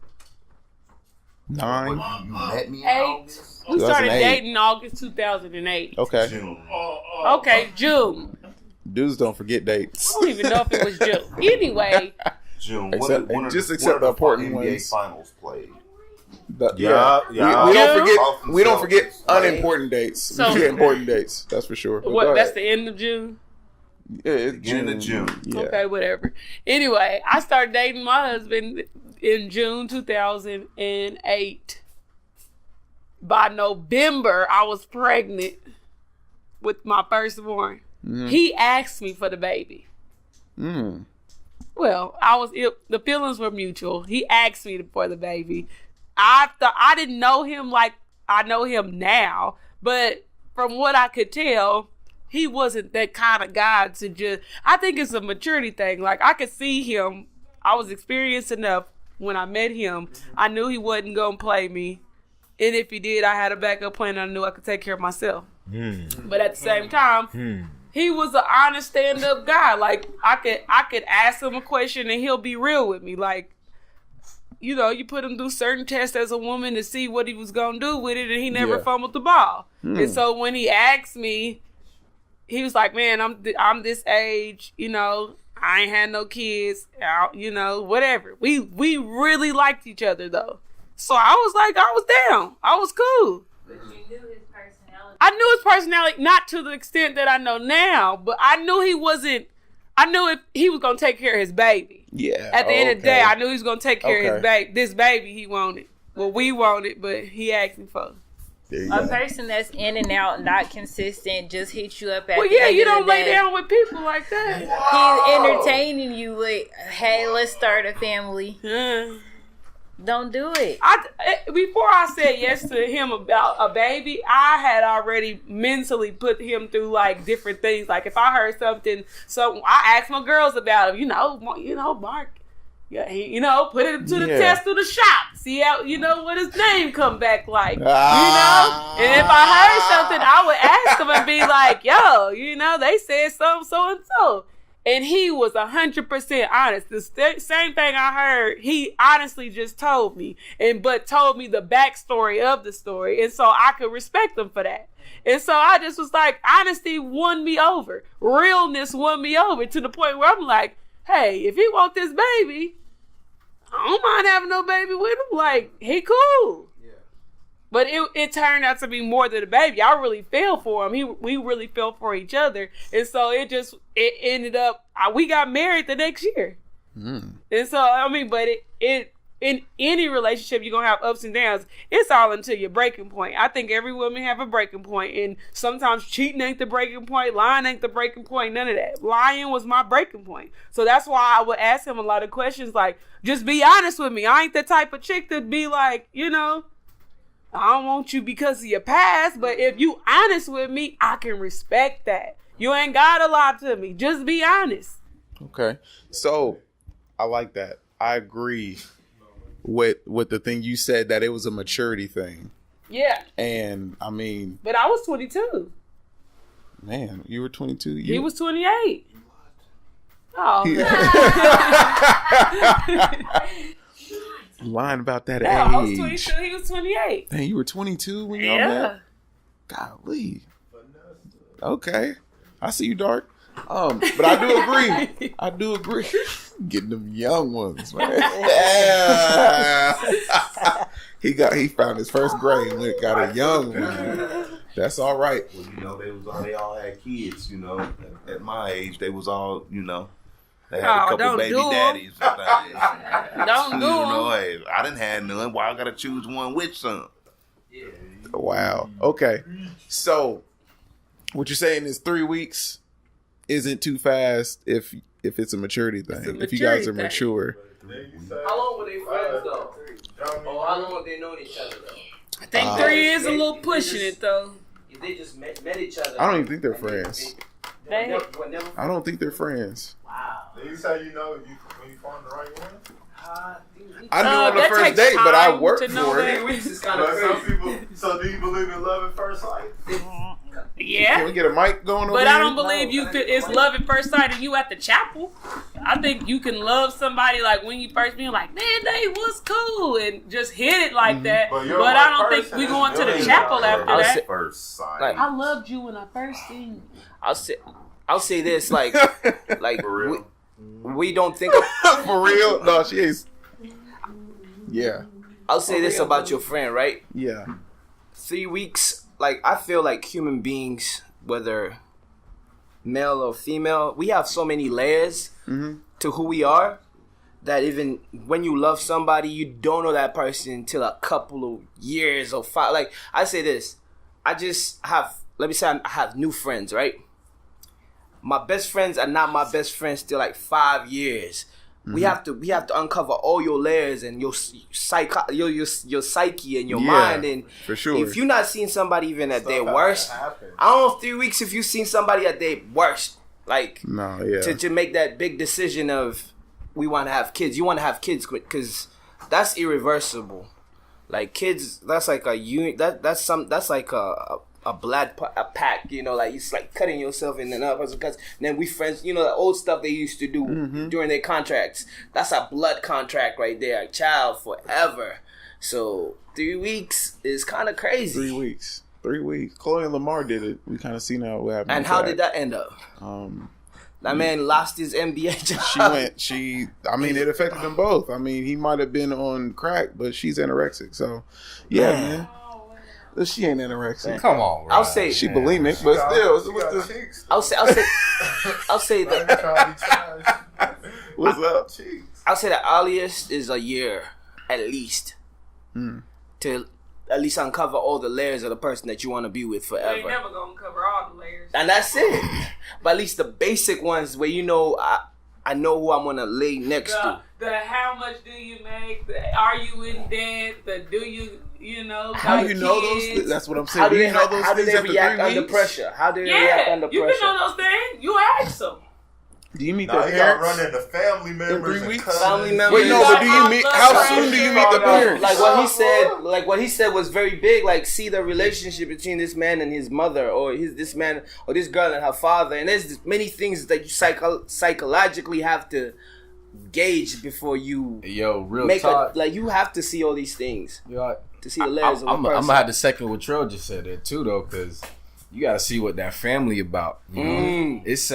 Speaker 5: You met me in
Speaker 7: 8.
Speaker 5: August?
Speaker 7: We started dating August 2008.
Speaker 1: Okay.
Speaker 7: Okay, June.
Speaker 1: Dudes don't forget dates.
Speaker 7: I don't even know if it was June. Anyway.
Speaker 5: June.
Speaker 1: Just accept the important
Speaker 5: NBA
Speaker 1: ones.
Speaker 5: Finals played.
Speaker 1: We don't forget unimportant dates.
Speaker 7: So-
Speaker 1: We forget important dates. That's for sure. But
Speaker 7: What? That's the end of June.
Speaker 1: Yeah, it's
Speaker 5: Beginning of June.
Speaker 1: Yeah.
Speaker 7: Okay, whatever. Anyway, I started dating my husband in June 2008. By November, I was pregnant with my firstborn.
Speaker 1: Mhm.
Speaker 7: He asked me for the baby. Well, the feelings were mutual. He asked me for the baby. I didn't know him like I know him now, but from what I could tell, he wasn't that kind of guy to just, I think it's a maturity thing. Like, I could see him. I was experienced enough when I met him. I knew he wasn't going to play me. And if he did, I had a backup plan. I knew I could take care of myself. But at the same time, he was an honest stand-up guy. Like, I could ask him a question and he'll be real with me. Like, you know, you put him through certain tests as a woman to see what he was going to do with it, and he never fumbled the ball. And so when he asked me, he was like, man, I'm this age, you know, I ain't had no kids, you know, whatever. We really liked each other, though. So I was like, I was down. I was cool.
Speaker 2: But you knew his personality.
Speaker 7: I knew his personality, not to the extent that I know now, but I knew I knew if he was going to take care of his baby.
Speaker 1: Yeah.
Speaker 7: At the end of the day, I knew he was going to take care of this baby he wanted. Well, we wanted, but he asked me for.
Speaker 2: A person that's in and out, not consistent, just hit you up at
Speaker 7: Well,
Speaker 2: the
Speaker 7: yeah,
Speaker 2: end
Speaker 7: you
Speaker 2: of the
Speaker 7: don't lay
Speaker 2: day.
Speaker 7: down with people like that.
Speaker 2: He's entertaining you with, hey, let's start a family. Don't do it.
Speaker 7: Before I said yes to him about a baby, I had already mentally put him through like different things. Like if I heard something, I asked my girls about him. You know, Mark. Yeah, put it to the test through the shop. See how, what his name come back like. And if I heard something, I would ask him and be like, yo, they said so and so. And he was 100% honest. The same thing I heard, he honestly just told me. But told me the backstory of the story. And so I could respect him for that. And so I just was like, honesty won me over. Realness won me over to the point where I'm like, hey, if he want this baby, I don't mind having no baby with him. Like, he cool. Yeah. But it turned out to be more than a baby. I really fell for him. We really fell for each other. And so it ended up, we got married the next year. And so, but it in any relationship, you're going to have ups and downs. It's all until your breaking point. I think every woman have a breaking point. And sometimes cheating ain't the breaking point. Lying ain't the breaking point. None of that. Lying was my breaking point. So that's why I would ask him a lot of questions like, just be honest with me. I ain't the type of chick to be like, I don't want you because of your past. But if you honest with me, I can respect that. You ain't got to lie to me. Just be honest.
Speaker 1: Okay. So I like that. I agree with the thing you said that it was a maturity thing.
Speaker 7: Yeah.
Speaker 1: And I mean,
Speaker 7: but I was 22.
Speaker 1: Man, you were 22.
Speaker 7: He was 28. Oh,
Speaker 1: lying about that
Speaker 7: no,
Speaker 1: age.
Speaker 7: I was 22. He was 28.
Speaker 1: Dang, you were 22 when y'all met? Golly. Okay. I see you, Dark. But I do agree. I do agree. Getting them young ones, man. Yeah. He found his first grade and got a young one. That's all right.
Speaker 5: Well, you know, they all had kids, you know. At my age, they was all, you know, they had a couple baby daddies.
Speaker 7: Don't do them.
Speaker 5: Hey, I didn't have none. Why I gotta choose one with some?
Speaker 1: Yeah. Wow. Okay. So what you're saying is 3 weeks isn't too fast if it's a maturity thing. If you guys are mature.
Speaker 6: How long were they friends though? Or how long have they known each other though?
Speaker 7: I think 3 is a little pushing it though.
Speaker 6: If they just met each other.
Speaker 1: I don't even think they're friends.
Speaker 7: I
Speaker 1: don't think they're friends.
Speaker 6: Wow.
Speaker 13: These how you know when you find the right one?
Speaker 1: I knew on the first date, but I worked for it.
Speaker 6: 3 weeks is kind of crazy.
Speaker 13: So do you believe in love at first sight?
Speaker 7: Yeah.
Speaker 1: Can we get a mic going over
Speaker 7: But
Speaker 1: here?
Speaker 7: I don't believe it's love at first sight and you at the chapel. I think you can love somebody like when you first meet, like, man, they was cool and just hit it like that. But I don't think we going to the chapel after that.
Speaker 5: First sight.
Speaker 7: I loved you when I first seen you.
Speaker 6: I'll say this, like for real. We don't think of
Speaker 1: for real. No, she is. Yeah.
Speaker 6: I'll say this about your friend, right?
Speaker 1: Yeah.
Speaker 6: 3 weeks. Like, I feel like human beings, whether male or female, we have so many layers to who we are that even when you love somebody, you don't know that person until a couple of years or 5. Like, I say this, I have new friends, right? My best friends are not my best friends till like 5 years. We have to uncover all your layers and your psyche and your mind, and
Speaker 1: for sure.
Speaker 6: If you're not seeing somebody even at their worst, I don't know 3 weeks if you've seen somebody at their worst, like to make that big decision of we want to have kids. You want to have kids quick because that's irreversible. Like kids, that's like a unit. That's like a blood pact, you know, like it's like cutting yourself in and up because then we friends, you know, the old stuff they used to do during their contracts. That's a blood contract right there, a child forever. So 3 weeks is kind of crazy.
Speaker 1: 3 weeks. 3 weeks. Chloe and Lamar did it. We kind of seen how it happened.
Speaker 6: And how did that end up? That man lost his NBA job.
Speaker 1: I mean, it affected them both. I mean, he might have been on crack, but she's anorexic. So, yeah, man. She ain't anorexic.
Speaker 14: Come on, bro.
Speaker 6: I'll say
Speaker 1: she bulimic, but still,
Speaker 6: I'll say that.
Speaker 1: What's up?
Speaker 6: I'll say the earliest is a year at least to at least uncover all the layers of the person that you want to be with forever.
Speaker 7: You ain't never gonna cover all the layers,
Speaker 6: and that's it. But at least the basic ones where you know I know who I'm gonna lay next to.
Speaker 7: The how much do you make? Are you in debt? The do you know?
Speaker 1: How you know those? That's what I'm saying.
Speaker 6: How do
Speaker 1: you know those
Speaker 6: how do
Speaker 1: things
Speaker 6: they
Speaker 1: after
Speaker 6: react
Speaker 1: 3
Speaker 6: under
Speaker 1: weeks?
Speaker 6: pressure? How do they react under pressure?
Speaker 7: You can know those things. You ask them.
Speaker 1: Do you meet
Speaker 13: Nah,
Speaker 1: their
Speaker 13: you gotta
Speaker 1: parents?
Speaker 13: run into family members
Speaker 1: in 3 weeks?
Speaker 6: Family members.
Speaker 1: Wait, no, but do you meet? How soon do you meet the parents?
Speaker 6: Like what he said was very big. Like see the relationship between this man and his mother, or this man or this girl and her father. And there's many things that you psychologically have to gauge before you
Speaker 14: real
Speaker 6: make
Speaker 14: talk.
Speaker 6: like you have to see all these things to see the layers of a
Speaker 14: I'm
Speaker 6: person.
Speaker 14: gonna have to second what Trill just said there too, though, because you got to see what that family about. You know? It's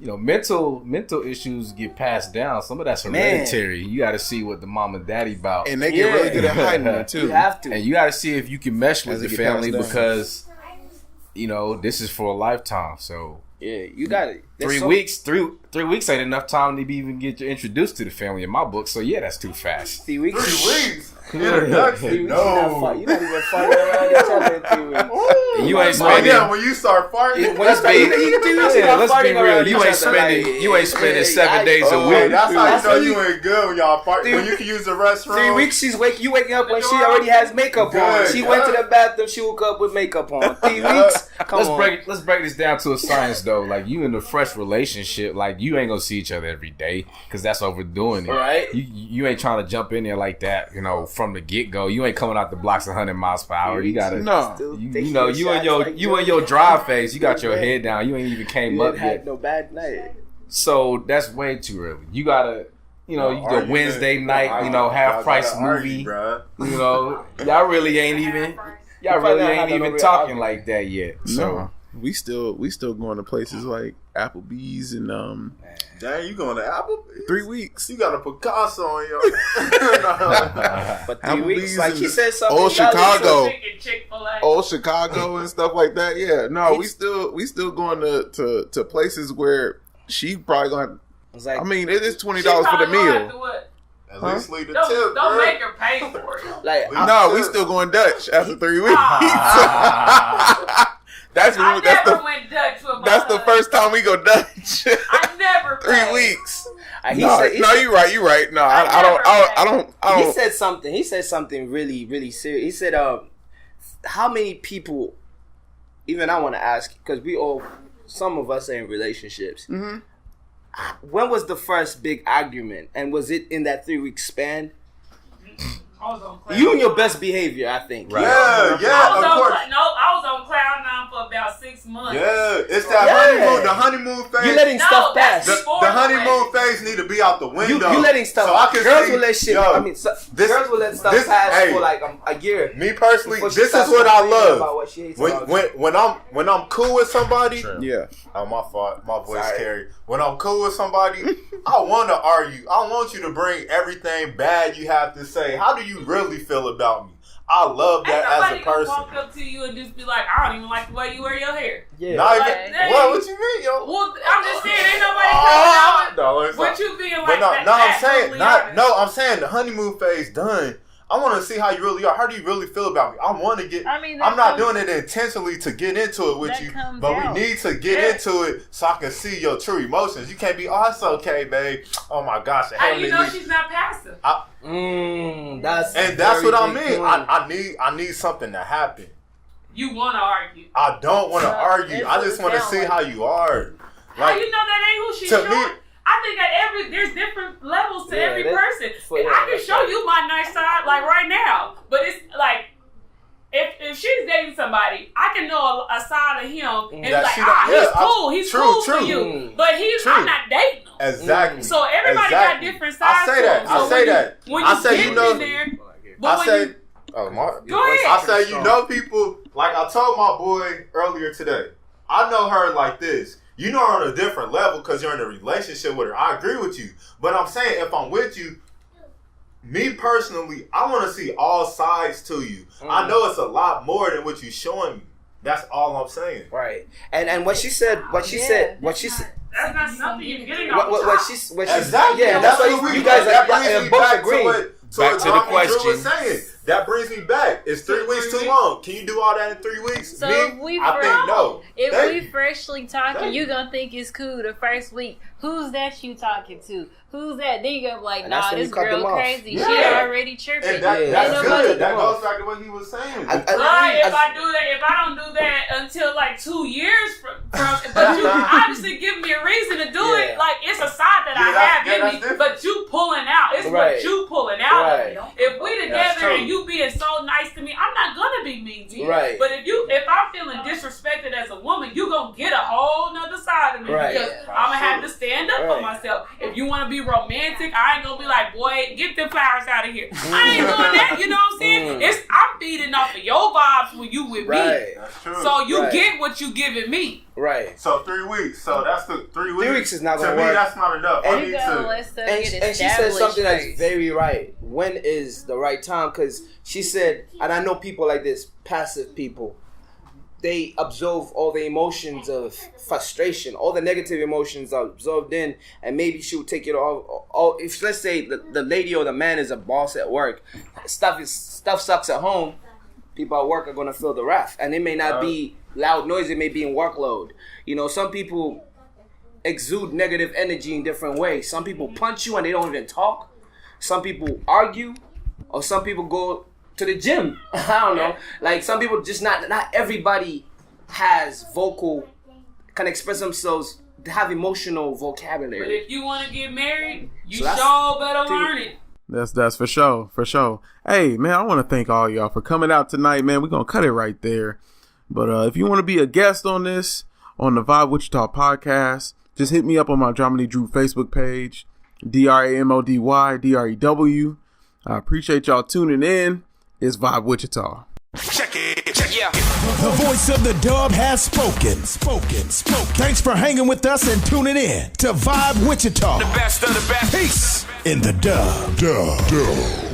Speaker 14: mental issues get passed down. Some of that's hereditary. You got to see what the mom and daddy about,
Speaker 1: and they get really good at hiding it too.
Speaker 6: You have to,
Speaker 14: and you got to see if you can mesh with the family because this is for a lifetime. So.
Speaker 6: Yeah, you got it.
Speaker 14: 3 weeks. 3 weeks ain't enough time to even get you introduced to the family in my book. So yeah, that's too fast.
Speaker 6: 3 weeks.
Speaker 13: 3 weeks.
Speaker 6: You're not even fighting around each other in 3 weeks.
Speaker 14: You ain't
Speaker 13: Oh,
Speaker 14: spending.
Speaker 13: yeah, when you start farting.
Speaker 14: Let's be real. You ain't spending 7 days a
Speaker 13: Oh,
Speaker 14: week.
Speaker 13: that's how you know you ain't good when y'all fart. When you can use the restroom.
Speaker 6: 3 weeks, you waking up when she already has makeup on. She went to the bathroom, she woke up with makeup on. 3 weeks, come on.
Speaker 14: Let's break this down to a science though. Like you in a fresh relationship, like you ain't gonna see each other every day because that's overdoing it.
Speaker 6: Right.
Speaker 14: You ain't trying to jump in there like that, from the get go. You ain't coming out the blocks 100 miles per hour. You gotta you in your drive phase. You got your head down. You ain't even came up
Speaker 6: had
Speaker 14: yet.
Speaker 6: no bad night.
Speaker 14: So that's way too early. You gotta. You the Wednesday night, half price movie. Y'all really ain't even talking like that yet. So
Speaker 1: No, we still going to places like Applebee's and
Speaker 13: Dang, you going to Applebee's?
Speaker 1: 3 weeks.
Speaker 13: You got a Picasso on your.
Speaker 6: But 3 weeks, like he said something.
Speaker 1: Old Chicago,
Speaker 7: Chick-fil-A.
Speaker 1: old Chicago and stuff like that. Yeah, no, we still going to places where she probably gonna. I mean, it is $20 for the meal.
Speaker 13: At least leave the
Speaker 7: Don't
Speaker 13: tip.
Speaker 7: don't
Speaker 13: bro.
Speaker 7: make her pay for it.
Speaker 6: Like,
Speaker 1: No, we still going Dutch after 3 weeks. That's
Speaker 7: I
Speaker 1: that's
Speaker 7: never
Speaker 1: the
Speaker 7: went Dutch with my
Speaker 1: that's the
Speaker 7: husband.
Speaker 1: first time we go Dutch.
Speaker 7: I never
Speaker 1: 3
Speaker 7: paid.
Speaker 1: weeks.
Speaker 6: he
Speaker 1: No,
Speaker 6: said-
Speaker 1: you're right. No, I don't.
Speaker 6: He said something. He said something really, really serious. He said, "How many people?" Even I want to ask because some of us are in relationships.
Speaker 1: Mm-hmm.
Speaker 6: When was the first big argument, and was it in that 3 week span?
Speaker 7: I was on cloud
Speaker 6: You and your best behavior, I think.
Speaker 13: Yeah,
Speaker 7: I was
Speaker 13: of
Speaker 7: on
Speaker 13: course.
Speaker 7: I was on cloud nine for about 6 months.
Speaker 13: Yeah, it's that honeymoon. The honeymoon phase.
Speaker 6: You letting stuff pass.
Speaker 13: The honeymoon phase need to be out the window.
Speaker 6: You letting stuff.
Speaker 13: So I can
Speaker 6: girls
Speaker 13: see,
Speaker 6: will let shit.
Speaker 13: yo,
Speaker 6: I mean, girls will let stuff pass
Speaker 13: hey,
Speaker 6: for like a year.
Speaker 13: Me personally,
Speaker 6: Before she
Speaker 13: this is
Speaker 6: starts
Speaker 13: what I
Speaker 6: complaining about
Speaker 13: love.
Speaker 6: what she hates about you.
Speaker 13: When I'm cool with somebody,
Speaker 1: Yeah.
Speaker 13: oh my fault, my voice
Speaker 6: Sorry.
Speaker 13: carried. When I'm cool with somebody, I want to argue. I want you to bring everything bad you have to say. How do you really feel about me? I love that as a person.
Speaker 7: Walk up to you and just be like, I don't even like the way you wear your hair.
Speaker 6: Yeah.
Speaker 13: Not
Speaker 7: Like,
Speaker 13: even,
Speaker 7: that
Speaker 13: what
Speaker 7: ain't-
Speaker 13: you mean, yo?
Speaker 7: Well, I'm just saying, ain't nobody coming out
Speaker 13: No, it's
Speaker 7: with
Speaker 13: not.
Speaker 7: you being
Speaker 13: But
Speaker 7: like
Speaker 13: no,
Speaker 7: that.
Speaker 13: no, I'm
Speaker 7: that
Speaker 13: saying,
Speaker 7: brutally
Speaker 13: not,
Speaker 7: honest.
Speaker 13: no, I'm saying the honeymoon phase done. I want to see how you really are. How do you really feel about me? I want to get.
Speaker 2: I mean,
Speaker 13: I'm not
Speaker 2: that
Speaker 13: doing it intentionally to get into it with
Speaker 2: that
Speaker 13: you,
Speaker 2: comes
Speaker 13: but
Speaker 2: out.
Speaker 13: we need to get into it so I can see your true emotions. You can't be, oh, it's okay, babe. Oh my gosh,
Speaker 7: How do you know
Speaker 13: me.
Speaker 7: she's not passive?
Speaker 13: That's what I mean. I need something to happen.
Speaker 7: You want to argue.
Speaker 13: I don't want to
Speaker 2: No,
Speaker 13: argue.
Speaker 2: that's
Speaker 13: I
Speaker 2: what
Speaker 13: just
Speaker 2: it
Speaker 13: want to
Speaker 2: sound
Speaker 13: see
Speaker 2: like.
Speaker 13: how you are.
Speaker 7: How you know that ain't who she
Speaker 13: to
Speaker 7: showing?
Speaker 13: me-
Speaker 7: I think that there's different levels to
Speaker 6: Yeah,
Speaker 7: every
Speaker 6: that's-
Speaker 7: person.
Speaker 6: for- yeah,
Speaker 7: I can
Speaker 6: that's
Speaker 7: show
Speaker 6: right.
Speaker 7: you my nice side like right now, but it's like if she's dating somebody, I can know a side of him and be
Speaker 13: That
Speaker 7: like,
Speaker 13: she don't-
Speaker 7: he's
Speaker 13: yeah,
Speaker 7: cool, he's
Speaker 13: true,
Speaker 7: cool
Speaker 13: true.
Speaker 7: for you, but
Speaker 13: True.
Speaker 7: I'm not dating him.
Speaker 13: Exactly.
Speaker 7: So everybody
Speaker 13: Exactly.
Speaker 7: got different sides.
Speaker 13: I say
Speaker 7: to
Speaker 13: that.
Speaker 7: them.
Speaker 13: I
Speaker 7: So
Speaker 13: say that.
Speaker 7: When
Speaker 13: I
Speaker 7: you
Speaker 13: say,
Speaker 7: get
Speaker 13: you know,
Speaker 7: in there, but
Speaker 13: I
Speaker 7: when
Speaker 13: say,
Speaker 7: you,
Speaker 13: oh, Mark.
Speaker 7: Go ahead.
Speaker 13: I say, you know, people, like I told my boy earlier today, I know her like this. You know her on a different level because you're in a relationship with her. I agree with you. But I'm saying, if I'm with you, me personally, I want to see all sides to you. I know it's a lot more than what you're showing me. That's all I'm saying.
Speaker 6: Right. And what she said,
Speaker 7: that's not something you're getting off the top.
Speaker 13: Exactly.
Speaker 6: Yeah, that's what you guys
Speaker 13: that
Speaker 6: are
Speaker 13: brings me
Speaker 6: both
Speaker 13: back
Speaker 6: agreeing.
Speaker 13: to what
Speaker 14: Back to the
Speaker 13: Tommy Drew
Speaker 14: question.
Speaker 13: was saying. That brings me back. Is 3 weeks too long? Can you do all that in 3 weeks?
Speaker 2: So
Speaker 13: me,
Speaker 2: if we
Speaker 13: I think no.
Speaker 2: If
Speaker 13: Thank
Speaker 2: we
Speaker 13: you.
Speaker 2: freshly talking,
Speaker 13: Thank
Speaker 2: you gonna think it's cool the first week. Who's that you talking to? Who's that? Then you gonna be like,
Speaker 6: And that's
Speaker 2: nah,
Speaker 6: when
Speaker 2: this
Speaker 6: you cut
Speaker 2: girl
Speaker 6: them off.
Speaker 2: crazy. She
Speaker 13: Yeah.
Speaker 2: already tripping.
Speaker 13: And that,
Speaker 6: Yeah.
Speaker 13: that's
Speaker 2: Ain't nobody-
Speaker 13: good. That goes back to what he was saying.
Speaker 7: Right, if I do that, if I don't do that until like 2 years from but you obviously give me a reason to do
Speaker 6: Yeah.
Speaker 7: it. Like it's a side that I
Speaker 13: Yeah,
Speaker 7: have
Speaker 13: that's
Speaker 7: in me,
Speaker 13: different.
Speaker 7: but you pulling out. It's
Speaker 6: Right.
Speaker 7: what you pulling out of
Speaker 6: Right.
Speaker 7: me. If we
Speaker 13: That's
Speaker 7: together
Speaker 13: true.
Speaker 7: and you being so nice to me, I'm not gonna be mean to you.
Speaker 6: Right.
Speaker 7: But if I'm feeling disrespected as a woman, you gonna get a whole nother side of me
Speaker 6: Right.
Speaker 7: because I'm gonna have to stand up for
Speaker 6: Right.
Speaker 7: myself. If you want to be romantic, I ain't gonna be like, boy, get the flowers out of here. I ain't doing that. You know what I'm saying? I'm feeding off of your vibes when you with me.
Speaker 6: Right.
Speaker 13: That's true.
Speaker 7: So you
Speaker 6: Right.
Speaker 7: get what you giving me.
Speaker 6: Right.
Speaker 13: So 3 weeks. So that's the 3 weeks.
Speaker 6: 3 weeks is not
Speaker 13: to
Speaker 6: gonna
Speaker 13: me,
Speaker 6: work.
Speaker 13: that's not enough. I
Speaker 6: And
Speaker 13: need
Speaker 2: You gotta
Speaker 13: to.
Speaker 2: let stuff
Speaker 6: And,
Speaker 2: get
Speaker 6: and she said
Speaker 2: established
Speaker 6: something that's
Speaker 2: first.
Speaker 6: very right. When is the right time? Because she said, and I know people like this, passive people, they absorb all the emotions of frustration, all the negative emotions are absorbed in, and maybe she would take it all. If let's say the lady or the man is a boss at work, stuff sucks at home. people at work are gonna feel the wrath, and it may not be loud noise. It may be in workload. You know, some people exude negative energy in different ways. Some people punch you and they don't even talk. Some people argue, or some people go to the gym. I don't know. Like some people just not everybody has can express themselves, have emotional vocabulary.
Speaker 7: But if you want to get married, you
Speaker 6: So
Speaker 7: sure better learn it.
Speaker 1: That's for sure, for sure. Hey, man, I want to thank all y'all for coming out tonight, man. We're going to cut it right there. But if you want to be a guest on this, on the Vibe Wichita podcast, just hit me up on my Dramedy Drew Facebook page, DRAMODY DREW. I appreciate y'all tuning in. It's Vibe Wichita.
Speaker 4: Check it, The voice of the dub has spoken. Thanks for hanging with us and tuning in to Vibe Wichita.
Speaker 10: The best of the best.
Speaker 4: Peace in the dub.